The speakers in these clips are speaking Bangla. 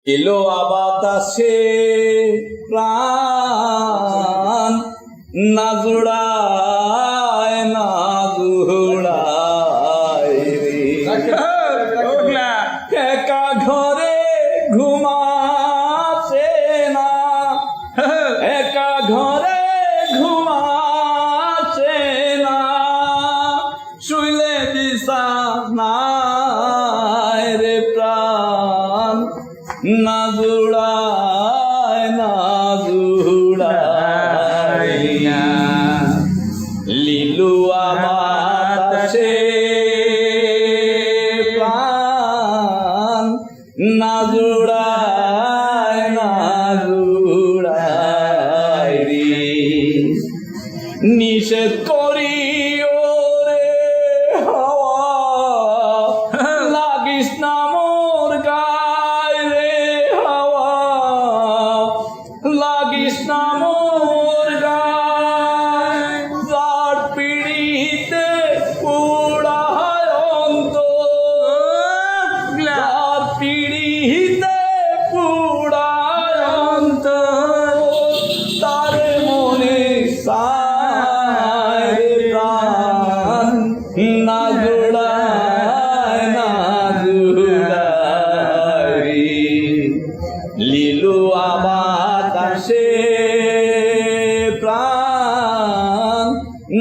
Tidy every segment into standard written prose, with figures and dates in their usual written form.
এলো বাতাসে প্রাণ না জুড়ায় না জুড়ায় রে একা ঘরে ঘুমাছে না একা ঘরে ঘুমাছে না শুইলে বিছানায় রে প্রাণ না জুড়ায় না জুড়ায় লিলুয়া বাতাসে প্রাণ না জুড়ায় না জুড়ায় রে নিষেধ করিও রে হাওয়া লাগিস না মোর গায় রে হাওয়া লাগিস না মোর গায় যার পিড়িতে পুড়ায় অন্তর যার পিড়িতে পুড়ায় অন্তর তারে মনে সায় প্রাণ না জোড়ায় না জোড়ায় লিলুয়া বাতাসে প্রাণ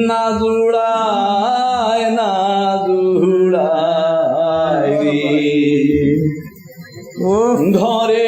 না জোড়ায় না জোড়ায় ঘরে